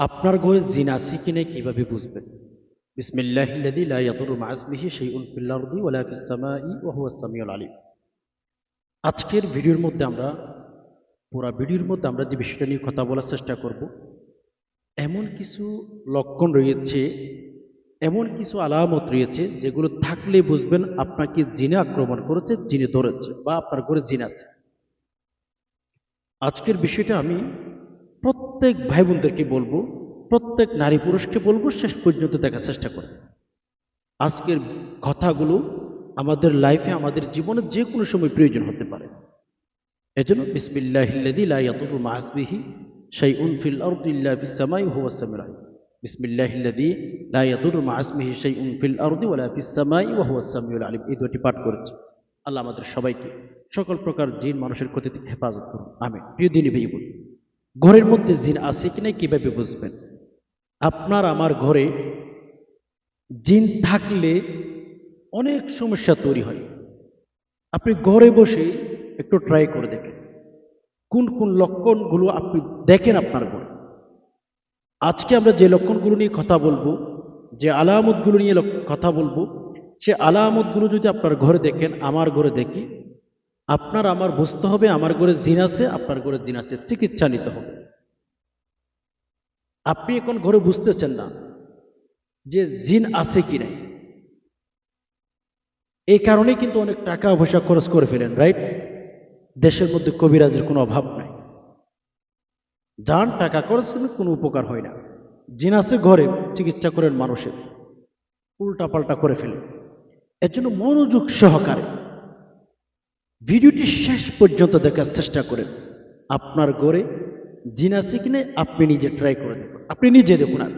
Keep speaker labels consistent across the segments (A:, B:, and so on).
A: আপনার ঘরে জিন আছে কিনা কিভাবে বুঝবেন? বিসমিল্লাহিল্লাযী লা ইয়াদুররু মা ইসমিহি শাইউন ফিল আরদি ওয়ালা ফিস সামাই ওয়া হুয়াস সামিউল আলিম। আজকের ভিডিওর মধ্যে পুরা ভিডিওর মধ্যে আমরা যে বিষয়টা নিয়ে কথা বলার চেষ্টা করব, এমন কিছু লক্ষণ রয়েছে, এমন কিছু আলামত রয়েছে যেগুলো থাকলে বুঝবেন আপনাকে জিনে আক্রমণ করেছে, জিনে ধরেছে বা আপনার ঘরে জিন আছে। আজকের বিষয়টা আমি প্রত্যেক ভাই বোনদেরকে বলবো, প্রত্যেক নারী পুরুষকে বলবো, শেষ পর্যন্ত দেখার চেষ্টা করে। আজকের কথাগুলো আমাদের লাইফে, আমাদের জীবনে যে কোনো সময় প্রয়োজন হতে পারে। এজন্য বিসমিল্লাহিল্লাযী লা ইয়াদুররু মা ইসমিহি শাইউন ফিল আরদি ইল্লা ফিস সামাই ওয়া হুয়াস সামিউল আলিম। বিসমিল্লাহিল্লাযী লা ইয়াদুররু মা ইসমিহি শাইউন ফিল আরদি ওয়ালা ফিস সামাই ওয়া হুয়াস সামিউল আলিম। এই দুটি পাঠ করেছি। আল্লাহ আমাদের সবাইকে সকল প্রকার জিন মানুষের ক্ষতি থেকে হেফাজত করুন, আমিন। প্রিয় দিনী ভাই বোন, ঘরের মধ্যে জিন আছে কিনা কিভাবে বুঝবেন? আপনার আমার ঘরে জিন থাকলে অনেক সমস্যা তৈরি হয়। আপনি ঘরে বসে একটু ট্রাই করে দেখেন কোন কোন লক্ষণগুলো আপনি দেখেন আপনার ঘরে। আজকে আমরা যে লক্ষণগুলো নিয়ে কথা বলবো, যে আলামতগুলো নিয়ে কথা বলবো, সে আলামতগুলো যদি আপনার ঘরে দেখেন, আমার ঘরে দেখি, আপনার আমার বুঝতে হবে আমার ঘরে জিন আছে, আপনার ঘরে জিন আছে, চিকিৎসা নিতে হবে। আপনি এখন ঘরে বুঝতেছেন না যে জিন আছে কি নাই, এই কারণে কিন্তু অনেক টাকা পয়সা খরচ করে ফেলেন, রাইট? দেশের মধ্যে কবিরাজের কোনো অভাব নাই, যান টাকা খরচ করলে কোনো উপকার হয় না। জিন আছে ঘরে, চিকিৎসা করেন মানুষের, উল্টা পাল্টা করে ফেলে। এর জন্য মনোযোগ সহকারে ভিডিওটি শেষ পর্যন্ত দেখার চেষ্টা করেন। আপনার ঘরে জিন আছে কিনা আপনি নিজে ট্রাই করে দেখুন, আপনি নিজে দেখুন। আর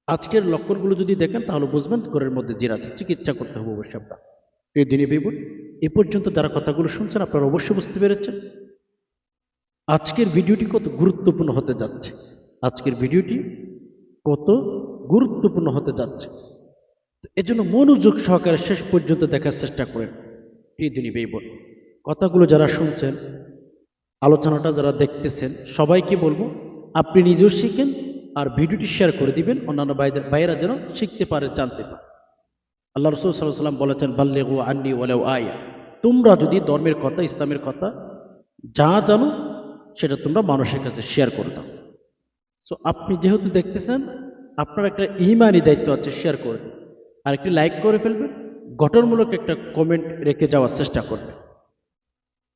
A: আজকের লক্ষণগুলো যদি দেখেন তাহলে বুঝবেন ঘরের মধ্যে জিন আছে, চিকিৎসা করতে হবে অবশ্যই আপনার। এই দিনে বিবুন, এ পর্যন্ত যারা কথাগুলো শুনছেন আপনারা অবশ্যই বুঝতে পেরেছেন আজকের ভিডিওটি কত গুরুত্বপূর্ণ হতে যাচ্ছে। আজকের ভিডিওটি কত গুরুত্বপূর্ণ হতে যাচ্ছে, এজন্য মনোযোগ সহকারে শেষ পর্যন্ত দেখার চেষ্টা করেন। প্রিয় দিনী ভাই বোন, কথাগুলো যারা শুনছেন, আলোচনাটা যারা দেখতেছেন, সবাইকে বলবো আপনি নিজেও শিখেন আর ভিডিওটি শেয়ার করে দিবেন, অন্যান্য ভাইয়েরা যেন শিখতে পারে, জানতে পারে। আল্লাহ রাসূল সাল্লাল্লাহু আলাইহি ওয়াসাল্লাম বলেছেন, বাল্লিগু আন্নী ওয়ালাউ আয়া। তোমরা যদি ধর্মের কথা, ইসলামের কথা যা জানো সেটা তোমরা মানুষের কাছে শেয়ার করে দাও। সো আপনি যেহেতু দেখতেছেন, আপনার একটা ইমানি দায়িত্ব আছে, শেয়ার করে দিন। আর একটি লাইক করে ফেলবেন, গঠনমূলক একটা কমেন্ট রেখে যাওয়ার চেষ্টা করবেন।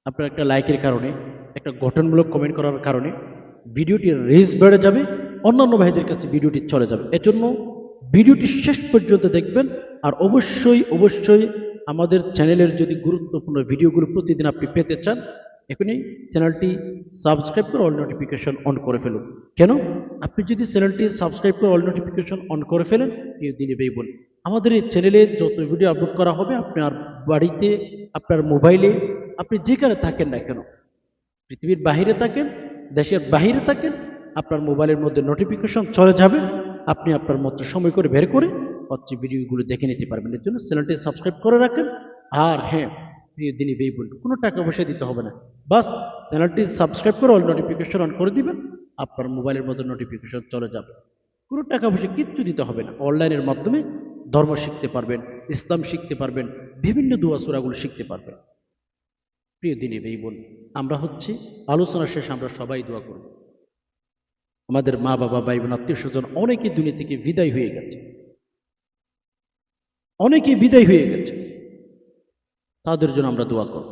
A: আপনার একটা লাইকের কারণে, একটা গঠনমূলক কমেন্ট করার কারণে ভিডিওটির রিচ বেড়ে যাবে, অন্যান্য ভাইদের কাছে ভিডিওটি চলে যাবে। এজন্য ভিডিওটি শেষ পর্যন্ত দেখবেন। আর অবশ্যই অবশ্যই আমাদের চ্যানেলের যদি গুরুত্বপূর্ণ ভিডিওগুলো প্রতিদিন আপনি পেতে চান, এখনই চ্যানেলটি সাবস্ক্রাইব করে অল নোটিফিকেশন অন করে ফেলুন। কেন? আপনি যদি চ্যানেলটি সাবস্ক্রাইব করে অল নোটিফিকেশন অন করে ফেলেন, প্রিয় দিনী ভাই বোন, আমাদের এই চ্যানেলে যত ভিডিও আপলোড করা হবে, আপনার বাড়িতে, আপনার মোবাইলে, আপনি যেখানে থাকেন না কেন, পৃথিবীর বাহিরে থাকেন, দেশের বাহিরে থাকেন, আপনার মোবাইলের মধ্যে নোটিফিকেশন চলে যাবে। আপনি আপনার মতো সময় করে বের করে হচ্ছে ভিডিওগুলো দেখে নিতে পারবেন। এর জন্য চ্যানেলটি সাবস্ক্রাইব করে রাখেন। আর হ্যাঁ, প্রিয় দিনী ভাই বোন, কোনো টাকা পয়সা দিতে হবে না, বাস চ্যানেলটি সাবস্ক্রাইব করে অল নোটিফিকেশন অন করে দিবেন, আপনার মোবাইলের মধ্যে নোটিফিকেশন চলে যাবে। কোনো টাকা পয়সা কিচ্ছু দিতে হবে না। অনলাইনের মাধ্যমে ধর্ম শিখতে পারবেন, ইসলাম শিখতে পারবেন, বিভিন্ন দুয়া সূরাগুলো শিখতে পারবেন। প্রিয় দিনী ভাই বোন, আমরা হচ্ছে আলোচনা শেষে আমরা সবাই দোয়া করব। আমাদের মা বাবা, ভাই বোন, আত্মীয় স্বজন অনেকেই দুনিয়া থেকে বিদায় হয়ে গেছে, অনেকেই বিদায় হয়ে গেছে, তাদের জন্য আমরা দোয়া করব।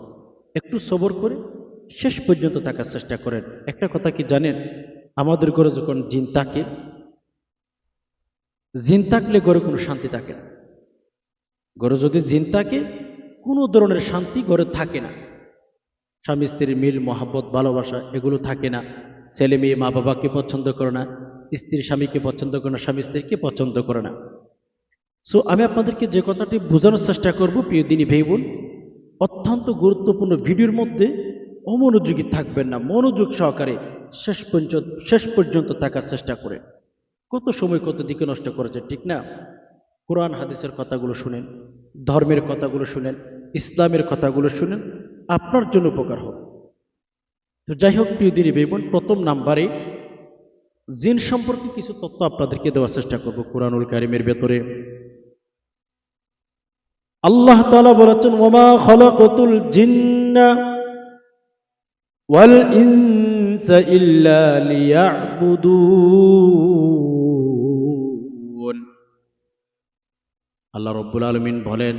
A: একটু সবর করে শেষ পর্যন্ত থাকার চেষ্টা করেন। একটা কথা কি জানেন? আমাদের ঘরে যখন জিন থাকে, জিন থাকলে ঘরে কোনো শান্তি থাকে না। ঘরে যদি জিন থাকে, কোনো ধরনের শান্তি ঘরে থাকে না। স্বামী স্ত্রীর মিল, মহাব্বত, ভালোবাসা এগুলো থাকে না। ছেলে মেয়ে মা বাবাকে পছন্দ করে না, স্ত্রী স্বামীকে পছন্দ করে না, স্বামী স্ত্রীকে পছন্দ করে না। সো আমি আপনাদেরকে যে কথাটি বোঝানোর চেষ্টা করব, প্রিয় দিনী ভাই বোন, অত্যন্ত গুরুত্বপূর্ণ ভিডিওর মধ্যে অমনোযোগী থাকবেন না, মনোযোগ সহকারে শেষ পর্যন্ত থাকার চেষ্টা করে। কত সময় কত দিকে নষ্ট করেছে, ঠিক না? কোরআন হাদিসের কথাগুলো শুনেন, ধর্মের কথাগুলো শুনেন, ইসলামের কথাগুলো শুনেন, আপনার জন্য উপকার হবে। তো যাই হোক, প্রিয় দিনী ভাই বোন, প্রথম নাম্বারে জিন সম্পর্কে কিছু তথ্য আপনাদেরকে দেওয়ার চেষ্টা করব কুরআনুল কারীমের ভেতরে। আল্লাহ তাআলা বলেছেন, ওয়ামা খলাকতুল জিন্না ওয়াল ইনসা ইল্লা লিয়াবুদুন। আল্লাহ রাব্বুল আলামিন বলেন,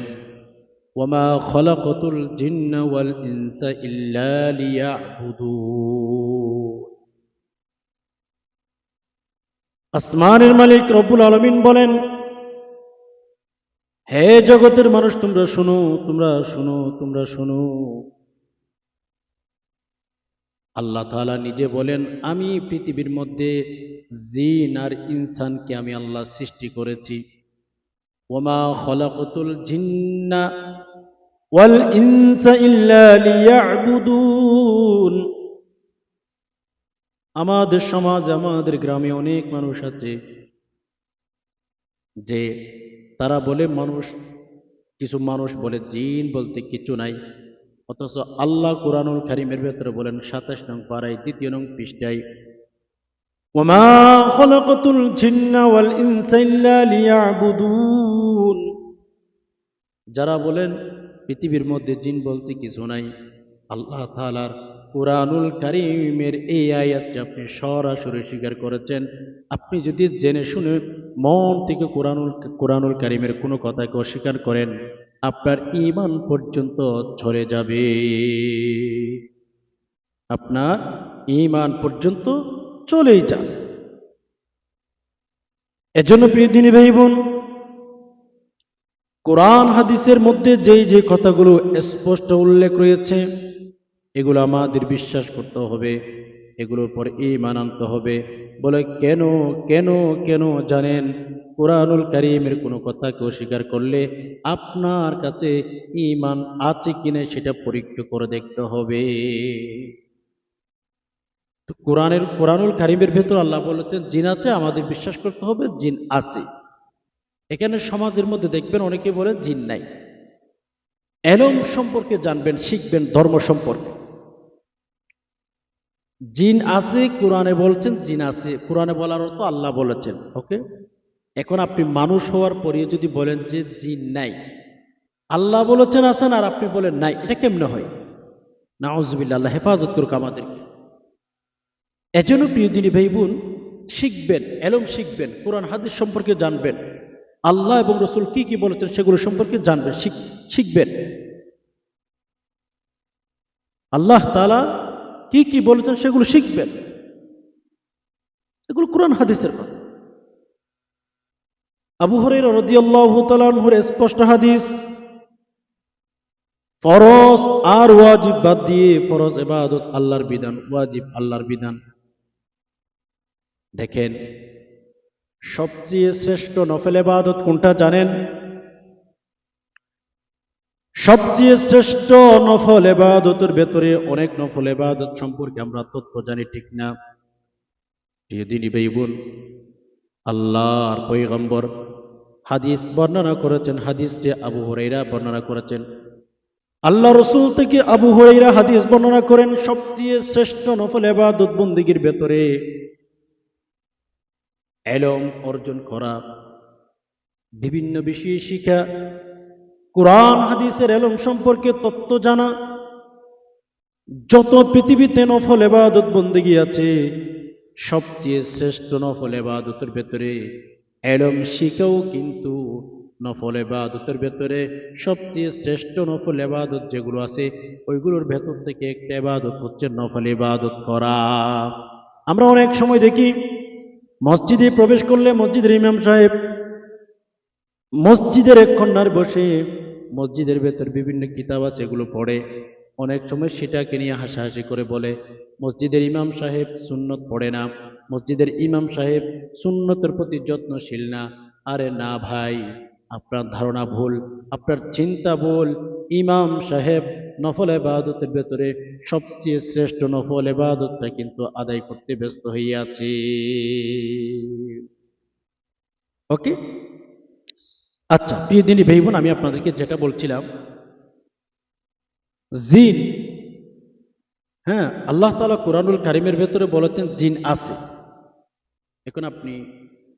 A: ওয়ামা খলাকতুল জিন্না ওয়াল ইনসা ইল্লা লিয়াবুদুন। আসমানের মালিক রব্বুল আলামিন বলেন, হে জগতের মানুষ, তোমরা শোনো, তোমরা শোনো, তোমরা শোনো। আল্লাহ তাআলা নিজে বলেন, আমি পৃথিবীর মধ্যে জিন আর ইনসানকে আমি আল্লাহ সৃষ্টি করেছি। ওয়ামা খলাকতুল জিন্না ওয়াল ইনসা ইল্লা লিয়াবুদুন। আমাদের সমাজে, আমাদের গ্রামে অনেক মানুষ আছে যে তারা বলে কিছু মানুষ বলে জিন বলতে কিছু নাই, অথচ আল্লাহ কুরআনুল কারীমের ভেতরে বলেন ২৭ নং পারায় ২য় নং পৃষ্ঠায়, ওয়ামা খলাকতুল জিন্না ওয়াল ইনসা ইল্লা লিয়াবুদুন। যারা বলেন পৃথিবীর মধ্যে জিন বলতে কিছু নাই, আল্লাহ তাআলার কুরআনুল কারীমের এই আয়াতটি আপনি সরাসরি স্বীকার করেছেন। আপনি যদি জেনে শুনে মন থেকে কুরআনুল কারীমের কোনো কথাকে অস্বীকার করেন, আপনার ঈমান পর্যন্ত ঝরে যাবে, আপনার ঈমান পর্যন্ত চলেই যাবে। এজন্য প্রিয় দিনী ভাই বোন, কোরআন হাদিসের মধ্যে যেই যে কথাগুলো স্পষ্ট উল্লেখ রয়েছে, এগুলো আমাদের বিশ্বাস করতে হবে, এগুলোর পর ঈমান আনতে হবে। বলে কেন কেন কেন জানেন? কুরআনুল কারীমের কোনো কথাকে অস্বীকার করলে আপনার কাছে ঈমান আছে কিনা সেটা পরীক্ষা করে দেখতে হবে। তো কুরআনুল কারীমের ভেতর আল্লাহ বলেছেন জিন আছে, আমাদের বিশ্বাস করতে হবে জিন আছে। এখানে সমাজের মধ্যে দেখবেন অনেকে বলে জিন নাই। এলম সম্পর্কে জানবেন, শিখবেন, ধর্ম সম্পর্কে। জিন আছে, কোরআনে বলছেন জিন আছে, কোরআনে বলার অর্থ আল্লাহ বলেছেন। ওকে, এখন আপনি মানুষ হওয়ার পরে যদি বলেন যে জিন নাই, আল্লাহ বলেছেন আছেন আর আপনি বলেন নাই, এটা কেমনে হয়? নাউজুবিল্লাহ, আল্লাহ হেফাজত করুক আমাদেরকে। এজন্য প্রিয় দিনী ভাই বোন, শিখবেন, এলম শিখবেন, কোরআন হাদিস সম্পর্কে জানবেন, আল্লাহ এবং রসুল কি কি বলেছেন সেগুলো সম্পর্কে জানবেন, শিখবেন। আল্লাহ তাআলা কি কি বলেছেন সেগুলো শিখবেন, এগুলো কোরআন হাদিসের কথা। আবু হুরায়রা রাদিয়াল্লাহু তাআলা আনহুর স্পষ্ট হাদিস, ফরজ আর ওয়াজিব বাদ দিয়ে, ফরজ ইবাদত আল্লাহর বিধান, ওয়াজিব আল্লাহর বিধান। দেখেন, সবচেয়ে শ্রেষ্ঠ নফল ইবাদত কোনটা জানেন? সবচেয়ে শ্রেষ্ঠ নফল ইবাদতের ভেতরে অনেক নফল ইবাদত সম্পর্কে আমরা তথ্য জানি, ঠিক না? প্রিয় দিনী ভাই বোন, আল্লাহর পয়গম্বর হাদিস বর্ণনা করেছেন, হাদিসটি আবু হুরায়রা বর্ণনা করেছেন। আল্লাহ রসুল থেকে আবু হুরায়রা হাদিস বর্ণনা করেন, সবচেয়ে শ্রেষ্ঠ নফল ইবাদত বন্দেগীর ভেতরে ইলম অর্জন করা, বিভিন্ন বিষয় শিখা, কোরআন হাদিসের ইলম সম্পর্কে তত্ত্ব জানা। যত পৃথিবীতে নফল ইবাদত বন্দেগী আছে, সবচেয়ে শ্রেষ্ঠ নফল ইবাদতের ভেতরে ইলম শিখাও কিন্তু নফল ইবাদতের ভেতরে সবচেয়ে শ্রেষ্ঠ নফল ইবাদত যেগুলো আছে, ওইগুলোর ভেতর থেকে একটা ইবাদত হচ্ছে নফল ইবাদত করা। আমরা অনেক সময় দেখি মসজিদে প্রবেশ করলে মসজিদের ইমাম সাহেব মসজিদের এক কর্নার বসে মসজিদের ভেতর বিভিন্ন কিতাব আছে এগুলো পড়ে। অনেক সময় সেটাকে নিয়ে হাসাহাসি করে বলে মসজিদের ইমাম সাহেব সুন্নত পড়ে না, মসজিদের ইমাম সাহেব সুন্নতের প্রতি যত্নশীল না। আরে না ভাই, আপনার ধারণা ভুল, আপনার চিন্তা ভুল। ইমাম সাহেব নফল ইবাদতের ভেতরে সবচেয়ে শ্রেষ্ঠ নফল ইবাদতটা কিন্তু আদায় করতে ব্যস্ত হইয়াছে। ওকে, আচ্ছা প্রিয় দিনী ভাই বোন, আমি আপনাদেরকে যেটা বলছিলাম, জিন, হ্যাঁ, আল্লাহ তাআলা কুরআনুল কারীমের ভেতরে বলেছেন জিন আছে। এখন আপনি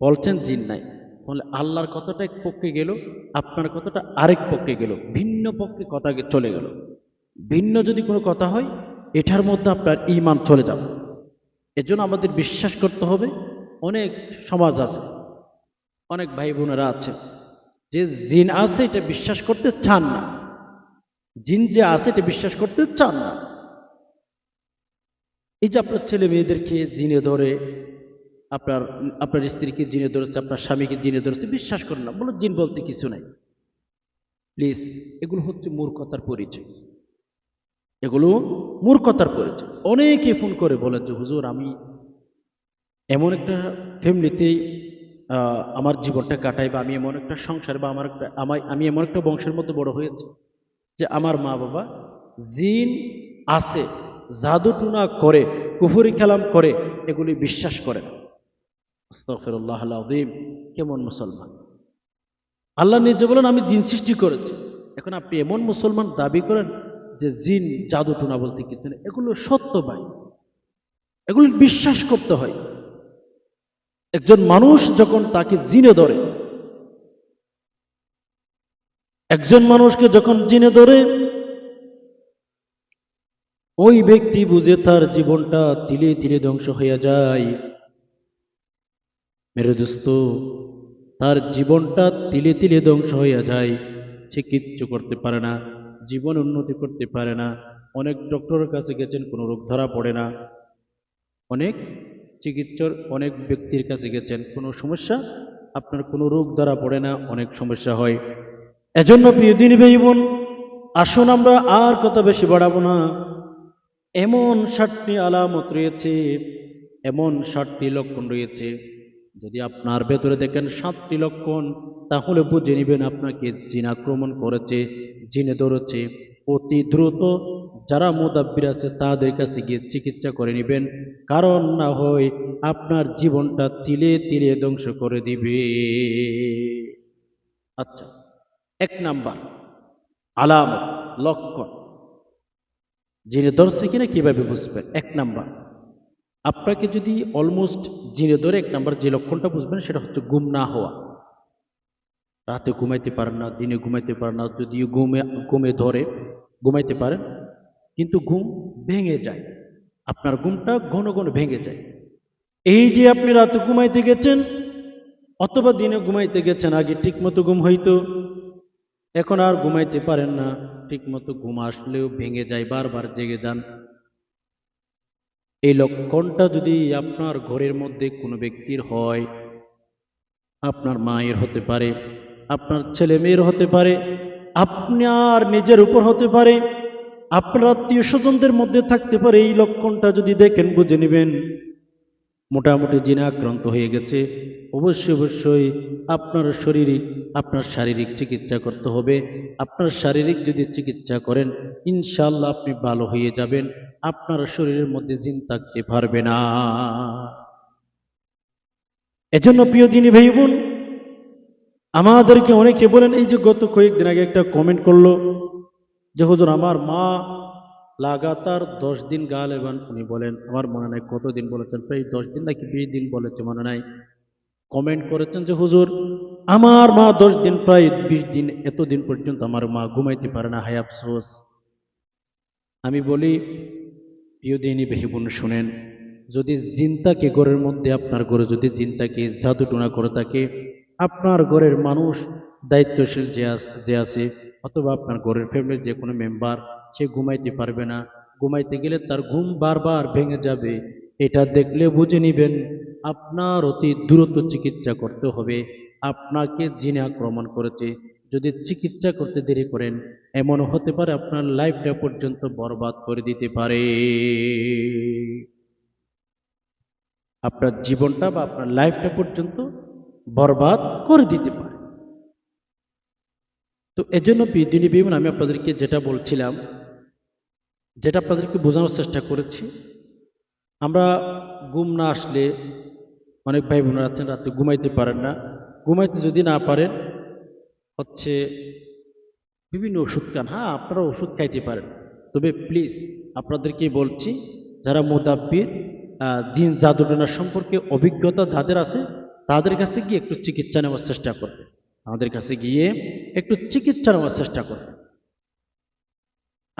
A: বলছেন জিন নাই, বলে আল্লাহর কথাটা এক পক্ষে গেল, আপনার কথাটা আরেক পক্ষে গেল, ভিন্ন পক্ষে কথা চলে গেল। ভিন্ন যদি কোনো কথা হয়, এটার মধ্যে আপনার ঈমান চলে যাবে। এজন্য আমাদের বিশ্বাস করতে হবে। অনেক সমাজ আছে, অনেক ভাই বোনেরা আছে যে জিন আছে এটা বিশ্বাস করতে চান না, জিন যে আছে এটা বিশ্বাস করতে চান না। এই যে আপনার ছেলে মেয়েদেরকে জিনে ধরে, আপনার আপনার স্ত্রীকে জিনে ধরেছে, আপনার স্বামীকে জিনে ধরেছে, বিশ্বাস করেন না, বলো জিন বলতে কিছু নাই। প্লিজ, এগুলো হচ্ছে মূর্খতার পরিচয়, এগুলো মূর্খতার পরিচয়। অনেকে ফোন করে বলে যে হুজুর আমি এমন একটা ফ্যামিলিতেই আমার জীবনটা কাটাই, বা আমি এমন একটা সংসার, বা আমি এমন একটা বংশের মধ্যে বড় হয়েছি যে আমার মা বাবা জিন আছে, জাদু টুনা করে, কুফরি কালাম করে, এগুলি বিশ্বাস করে না। আস্তাগফিরুল্লাহ আল আযীম। কেমন মুসলমান! আল্লাহ নিজে বলেন আমি জিন সৃষ্টি করেছি। এখন আপনি এমন মুসলমান দাবি করেন যে জিন জাদু টুনা বলতে কিছু নেই। এগুলো সত্য ভাই, এগুলো বিশ্বাস করতে হয়। একজন মানুষ যখন তাকে জিনে ধরে, একজন মানুষকে যখন জিনে ধরে, ওই ব্যক্তি বুঝে তার জীবনটা তিলে তিলে ধ্বংস হয়ে যায়। মেরে দোস্ত, তার জীবনটা তিলে তিলে ধ্বংস হয়ে যায়। সে কিচ্ছু করতে পারে না, জীবন উন্নতি করতে পারে না। অনেক ডক্টরের কাছে গেছেন, কোনো রোগ ধরা পড়ে না। অনেক চিকিৎসক, অনেক ব্যক্তির কাছে গেছেন, কোনো সমস্যা, আপনার কোনো রোগ ধরা পড়ে না, অনেক সমস্যা হয়। এজন্য প্রিয় দিনী ভাই বোন, আসুন আমরা আর কথা বেশি বাড়াবো না। এমন 7টি আলামত রয়েছে, এমন 7টি লক্ষণ রয়েছে, যদি আপনার ভেতরে দেখেন 7টি লক্ষণ, তাহলে বুঝে নেবেন আপনাকে জিন আক্রমণ করেছে, জিনে ধরেছে। অতি দ্রুত যারা মুদাব্বির আছে তাদের কাছে গিয়ে চিকিৎসা করে নেবেন, কারণ না হয় আপনার জীবনটা তিলে তিলে ধ্বংস করে দিবে। আচ্ছা, 1 নাম্বার আলামত, লক্ষণ, জিনে ধরছে কিনা কিভাবে বুঝবেন? 1 নাম্বার, আপনাকে যদি অলমোস্ট জিনে ধরে, 1 নাম্বার যে লক্ষণটা বুঝবেন সেটা হচ্ছে ঘুম না হওয়া। রাতে ঘুমাইতে পারেন না, দিনে ঘুমাইতে পারেন না, যদিও ঘুমে ধরে, ঘুমাইতে পারেন কিন্তু ঘুম ভেঙে যায়, আপনার ঘুমটা ঘন ঘন ভেঙে যায়। এই যে আপনি রাতে ঘুমাইতে গেছেন অথবা দিনে ঘুমাইতে গেছেন, আগে ঠিক মতো ঘুম হইতো, এখন আর ঘুমাইতে পারেন না, ঠিক মতো ঘুম আসলেও ভেঙে যায়, বারবার জেগে যান। এই লক্ষণটা যদি আপনার ঘরের মধ্যে কোনো ব্যক্তির হয়, আপনার মায়ের হতে পারে, আপনার ছেলে মেয়ের হতে পারে, আপনার নিজের উপর হতে পারে, আপনার আত্মীয় স্বজনদের মধ্যে থাকতে পারে, এই লক্ষণটা যদি দেখেন বুঝে নেবেন মোটামুটি জিনে আক্রান্ত হয়ে গেছে। অবশ্যই অবশ্যই আপনার শারীরিক চিকিৎসা করতে হবে। আপনার শারীরিক যদি চিকিৎসা করেন, ইনশাআল্লাহ আপনি ভালো হয়ে যাবেন, আপনার শরীরের মধ্যে জিন থাকতে পারবে না। এজন্য প্রিয় দিনী ভাই বোন, আমাদেরকে অনেকে বলেন, এই যে গত কয়েকদিন আগে একটা কমেন্ট করলো যে হুজুর আমার মা লাগাতার 10 দিন গালেবান, উনি বলেন আমার মনে নাই কতদিন বলেছেন, প্রায় 10 দিন নাকি 20 দিন বলেছে মনে নাই, কমেন্ট করেছেন যে হুজুর আমার মা 10 দিন, প্রায় 20 দিন, এতদিন পর্যন্ত আমার মা ঘুমাইতে পারে না, হায় আফসোস। আমি বলি প্রিয় দিনী ভাই বোন শুনেন, যদি জিন থাকে ঘরের মধ্যে, আপনার ঘরে যদি জিন থাকে, জাদু টোনা করে থাকে, আপনার ঘরের মানুষ দায়িত্বশীল যে আছে, অথবা আপনার ঘরের ফ্যামিলির যে কোনো মেম্বার, সে ঘুমাইতে পারবে না, ঘুমাইতে গেলে তার ঘুম বারবার ভেঙে যাবে, এটা দেখলে বুঝে নিবেন আপনার অতি দ্রুত চিকিৎসা করতে হবে, আপনাকে জিনে আক্রমণ করেছে। যদি চিকিৎসা করতে দেরি করেন, এমন হতে পারে আপনার লাইফটা পর্যন্ত বরবাদ করে দিতে পারে, আপনার জীবনটা বা আপনার লাইফটা পর্যন্ত বরবাদ করে দিতে পারে। তো এজন্য দিনী বিমান আমি আপনাদেরকে যেটা বলছিলাম, যেটা আপনাদেরকে বোঝানোর চেষ্টা করেছি, আমরা ঘুম না আসলে, অনেক ভাই বোনেরা আছেন রাতে ঘুমাইতে পারেন না, ঘুমাইতে যদি না পারেন হচ্ছে বিভিন্ন ওষুধ খান। হ্যাঁ, আপনারা ওষুধ খাইতে পারেন, তবে প্লিজ আপনাদেরকে বলছি, যারা মুদাব্বির জিন জাদুটনা সম্পর্কে অভিজ্ঞতা যাদের আছে তাদের কাছে গিয়ে একটু চিকিৎসা নেওয়ার চেষ্টা করবে, আমাদের কাছে গিয়ে একটু চিকিৎসা নেওয়ার চেষ্টা করবে।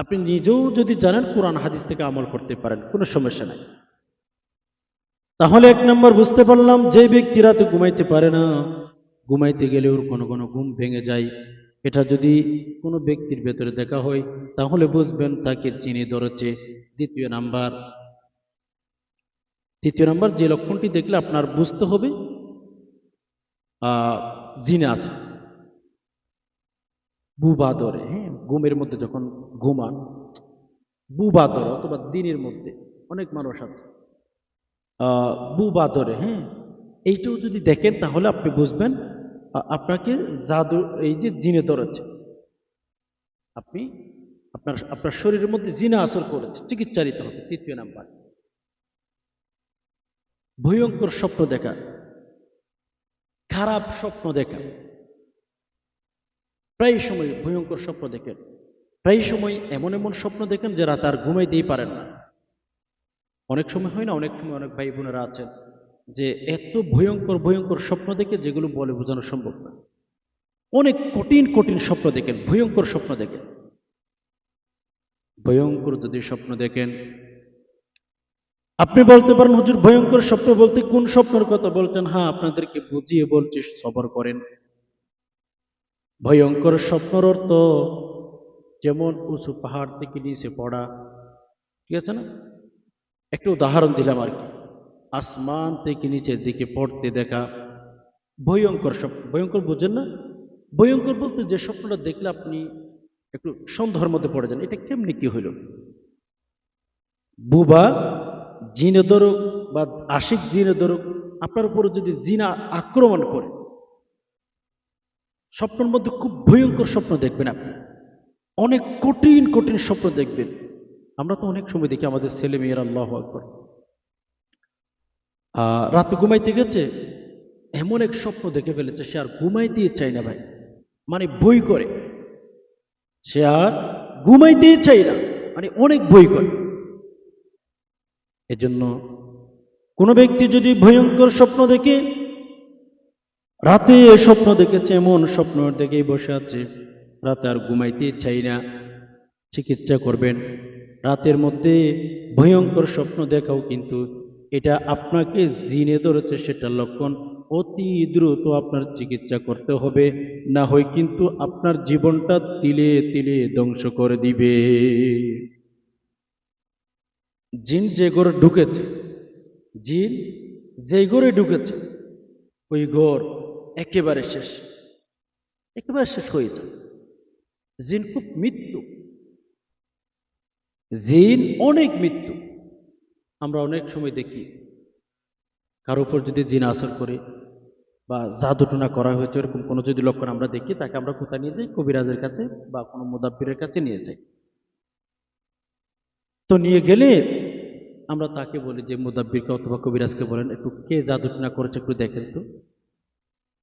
A: আপনি নিজেও যদি জানেন কোরআন হাদিস থেকে আমল করতে পারেন, কোনো সমস্যা নাই। তাহলে এক নম্বর বুঝতে পারলাম, যে ব্যক্তি রাতে ঘুমাইতে পারে না, ঘুমাইতে গেলে ওর কোনো কোনো ঘুম ভেঙে যায়, এটা যদি কোনো ব্যক্তির ভেতরে দেখা হয় তাহলে বুঝবেন তাকে চিনি ধরেছে। দ্বিতীয় নাম্বার যে লক্ষণটি দেখলে আপনার বুঝতে হবে জিনে আছে। বুবা ধরে, হ্যাঁ, ঘুমের মধ্যে যখন ঘুমান বুবা ধরে, অথবা দিনের মধ্যে অনেক মানুষ আছে বুবা ধরে, হ্যাঁ, এইটাও যদি দেখেন তাহলে আপনি বুঝবেন আপনাকে জাদু, এই যে জিনে ধরেছে, আপনি আপনার শরীরের মধ্যে জিনা আসর করেছে, চিকিৎসা নিতে হবে। তৃতীয় নাম্বার, ভয়ঙ্কর স্বপ্ন দেখা, খারাপ স্বপ্ন দেখা। প্রায় সময় ভয়ঙ্কর স্বপ্ন দেখেন, প্রায় সময় এমন এমন স্বপ্ন দেখেন যে রাত আর ঘুমাইতেই পারেন না। অনেক সময় হয় না, অনেক সময় অনেক ভাই বোনেরা আছেন যে এত ভয়ঙ্কর ভয়ঙ্কর স্বপ্ন দেখে যেগুলো বলে বোঝানো সম্ভব না। অনেক কঠিন কঠিন স্বপ্ন দেখেন, ভয়ঙ্কর স্বপ্ন দেখেন। ভয়ঙ্কর যদি স্বপ্ন দেখেন, আপনি বলতে পারেন হুজুর ভয়ঙ্কর স্বপ্ন বলতে কোন স্বপ্নের কথা বলতেন? হ্যাঁ, আপনাদেরকে বুঝিয়ে বলছি, সবর করেন। ভয়ঙ্কর স্বপ্নের অর্থ যেমন উঁচু পাহাড় থেকে নিচে পড়া, ঠিক আছে না? একটা উদাহরণ দিলাম আর কি, আসমান থেকে নিচের দিকে পড়তে দেখা ভয়ঙ্কর স্বপ্ন। ভয়ঙ্কর বুঝেন না? ভয়ঙ্কর বলতে যে স্বপ্নটা দেখলে আপনি একটু সন্দেহের মধ্যে পড়ে যান, এটা কেমনি কি হইল? বুবা জিনে ধরুক বা আশিক জিনে ধরুক, আপনার উপরে যদি জিনা আক্রমণ করে, স্বপ্নের মধ্যে খুব ভয়ঙ্কর স্বপ্ন দেখবেন আপনি, অনেক কঠিন কঠিন স্বপ্ন দেখবেন। আমরা তো অনেক সময় দেখি আমাদের ছেলে মেয়েরা, আল্লাহু আকবার, রাতে ঘুমাইতে গেছে, এমন এক স্বপ্ন দেখে ফেলেছে সে আর ঘুমাইতেই চায় না ভাই, মানে বই করে, সে আর ঘুমাইতেই চায় না, মানে অনেক বই করে। এজন্য কোনো ব্যক্তি যদি ভয়ঙ্কর স্বপ্ন দেখে, রাতে স্বপ্ন দেখেছে, এমন স্বপ্ন দেখেই বসে আছে, রাতে আর ঘুমাইতে চাই না, চিকিৎসা করবেন। রাতের মধ্যে ভয়ঙ্কর স্বপ্ন দেখাও কিন্তু এটা আপনাকে জিনে ধরেছে সেটার লক্ষণ। অতি দ্রুত আপনার চিকিৎসা করতে হবে, না হয় কিন্তু আপনার জীবনটা তিলে তিলে ধ্বংস করে দিবে। জিন যে ঘরে ঢুকেছে, জিন যে ঘরে ঢুকেছে ওই ঘর একেবারে শেষ, একেবারে শেষ হয়ে যায়। জিন খুব মৃত্যু, জিন অনেক মৃত্যু। আমরা অনেক সময় দেখি কারোর উপর যদি জিন আসর করে বা জাদুটনা করা হয়েছে, এরকম কোনো যদি লক্ষণ আমরা দেখি, তাকে আমরা কোথায় নিয়ে যাই? কবিরাজের কাছে বা কোনো মুদাব্বিরের কাছে নিয়ে যাই। তো নিয়ে গেলে আমরা তাকে বলি যে মুদাব্বিরকে অথবা কবিরাজকে বলেন, একটু কে জাদুটনা করেছে একটু দেখেন তো।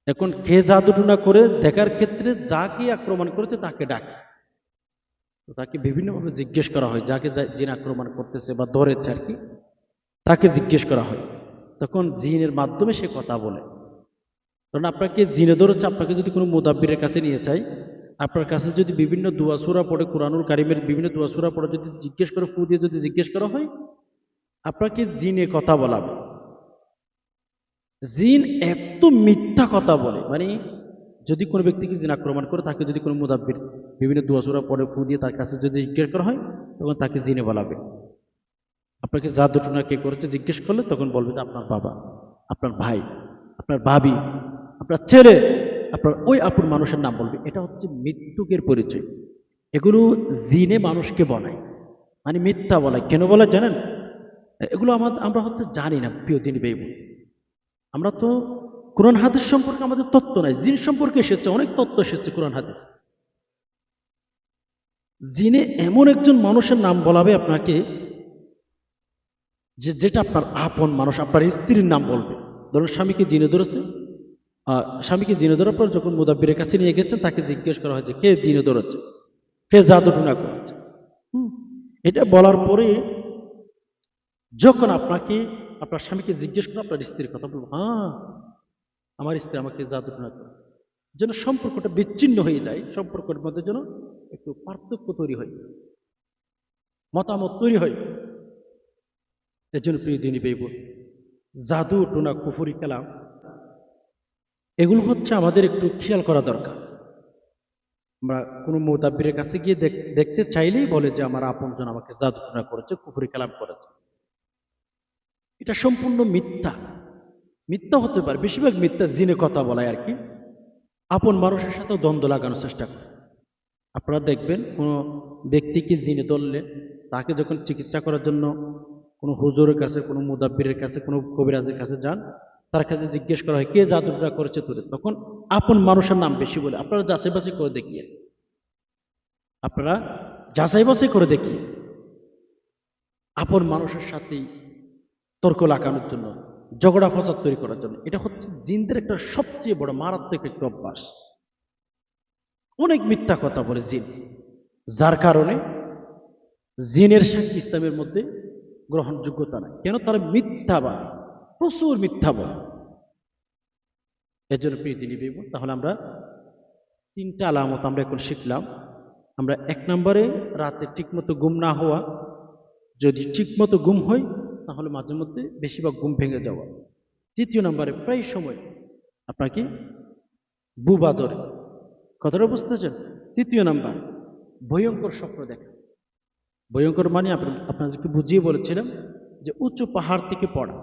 A: এখন কে জাদুটনা করে দেখার ক্ষেত্রে যাকে আক্রমণ করেছে তাকে ডাকে, তো তাকে বিভিন্নভাবে জিজ্ঞেস করা হয়, যাকে জিন আক্রমণ করতেছে বা ধরেছে আর কি, তাকে জিজ্ঞেস করা হয়। তখন জিনের মাধ্যমে সে কথা বলে। কারণ আপনাকে জিনে ধরেছে, আপনাকে যদি কোনো মুদাব্বিরের কাছে নিয়ে চাই, আপনার কাছে যদি বিভিন্ন দুয়া সূরা পড়ে, কুরআনুল কারীমের বিভিন্ন দুয়া সূরা পড়ে যদি জিজ্ঞেস করে, ফু দিয়ে যদি জিজ্ঞেস করা হয়, আপনাকে জিনে কথা বলাবে। জিন এত মিথ্যা কথা বলে, মানে যদি কোনো ব্যক্তিকে জিন আক্রমণ করে, তাকে যদি কোনো মুদাব্বির বিভিন্ন দুয়া সূরা পড়ে ফু দিয়ে তার কাছে যদি জিজ্ঞেস করা হয়, তখন তাকে জিনে বলাবে। আপনাকে জাদুটনা কে করেছে জিজ্ঞেস করলে তখন বলবে যে আপনার বাবা, আপনার ভাই, আপনার ভাবি, আপনার ছেলে, আপনার ওই আপুর মানুষের নাম বলবে। এটা হচ্ছে মৃত্যুকের পরিচয়। এগুলো জিনে মানুষকে বলায়, মানে মিথ্যা বলায়। কেন বলায় জানেন? এগুলো আমরা হচ্ছে জানি না, প্রিয় দিনী ভাই বোন। আমরা তো কোরআন হাদিস সম্পর্কে আমাদের তত্ত্ব নাই, জিন সম্পর্কে এসেছে অনেক তত্ত্ব, এসেছে কোরআন হাদিস। জিনে এমন একজন মানুষের নাম বলাবে আপনাকে, যেটা আপনার আপন মানুষ, আপনার স্ত্রীর নাম বলবে। ধরুন স্বামীকে জিনে ধরেছে, স্বামীকে জিনে ধরার পর যখন মুদাব্বিরের কাছে নিয়ে গেছেন, তাকে জিজ্ঞেস করা হয়েছে কে জিনে ধরেছে, কে জাদুটনা করেছে। এটা বলার পরে যখন আপনাকে আপনার স্বামীকে জিজ্ঞেস করুন আপনার স্ত্রীর কথা, বলবো হ্যাঁ আমার স্ত্রী আমাকে জাদু টনা করে, যেন সম্পর্কটা বিচ্ছিন্ন হয়ে যায়, সম্পর্কের মধ্যে যেন একটু পার্থক্য তৈরি হয়, মতামত তৈরি হয়। এর জন্য প্রিয় দিনী ভাই বোন, জাদু টোনা কুফরি কালাম এগুলো হচ্ছে আমাদের একটু খেয়াল করা দরকার। আমরা কোনো মুতাব্বিরের কাছে গিয়ে দেখতে চাইলেই বলে যে আমার আপনজন আমাকে জাদু টোনা করেছে, কুফরি কালাম করেছে। এটা সম্পূর্ণ মিথ্যা। মিথ্যা হতে পারে, বেশিরভাগ মিথ্যা জিনে কথা বলায় আর কি, আপন মানুষের সাথে দ্বন্দ্ব লাগানোর চেষ্টা করে। আপনারা দেখবেন কোনো ব্যক্তিকে জিনে ধরলে তাকে যখন চিকিৎসা করার জন্য কোনো হুজুরের কাছে, কোনো মুদাব্বিরের কাছে, কোনো কবিরাজের কাছে যান, তার কাছে জিজ্ঞেস করা হয় কে জাদুটা করেছে তোরে, তখন আপন মানুষের নাম বেশি বলে। আপনারা যাচাই বাছাই করে দেখিয়ে, আপনারা যাচাই বাছাই করে দেখিয়ে আপন মানুষের সাথেই তর্ক লাগানোর জন্য, ঝগড়া ফসাদ তৈরি করার জন্য। এটা হচ্ছে জিনদের একটা সবচেয়ে বড় মারাত্মক একটা অভ্যাস। অনেক মিথ্যা কথা বলে জিন, যার কারণে জিনের সাক্ষী ইসলামের মধ্যে গ্রহণযোগ্যতা নাই। কেন? তারা মিথ্যাবাদ, প্রচুর মিথ্যা বলে। এর জন্য প্রিয় দিনী ভাই বোন, তাহলে আমরা তিনটা আলামত আমরা এখন শিখলাম। আমরা 1 নম্বরে রাতে ঠিকমতো ঘুম না হওয়া, যদি ঠিকমতো ঘুম হয় তাহলে মাঝে মধ্যে বেশিরভাগ ঘুম ভেঙে যাওয়া। 2 নম্বরে প্রায় সময় আপনাকে বুবা ধরে, কথাটা বুঝতেছেন? 3 নাম্বার ভয়ঙ্কর স্বপ্ন দেখা। ভয়ঙ্কর মানে আপনাদেরকে বুঝিয়ে বলেছিলাম যে উঁচু পাহাড় থেকে পড়া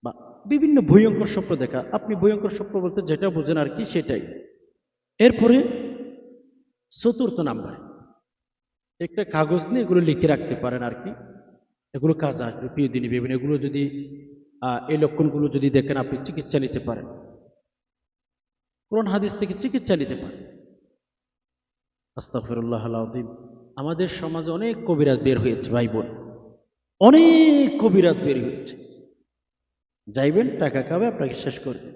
A: বা বিভিন্ন ভয়ঙ্কর স্বপ্ন দেখা। আপনি ভয়ঙ্কর স্বপ্ন বলতে যেটা বোঝেন আর কি সেটাই। এরপরে 4 নাম্বারে একটা কাগজ নিয়ে এগুলো লিখে রাখতে পারেন আর কি, এগুলো কাজ আসবে প্রিয় দিনী বিভিন্ন। এগুলো যদি এই লক্ষণগুলো যদি দেখেন, আপনি চিকিৎসা নিতে পারেন, কোরআন হাদিস থেকে চিকিৎসা নিতে পারেন। আস্তাগফিরুল্লাহ আল আযীম। আমাদের সমাজে অনেক কবিরাজ বের হয়েছে ভাই বোন, অনেক কবিরাজ বের হয়েছে। যাইবেন, টাকা খাবে, আপনাকে শেষ করবে।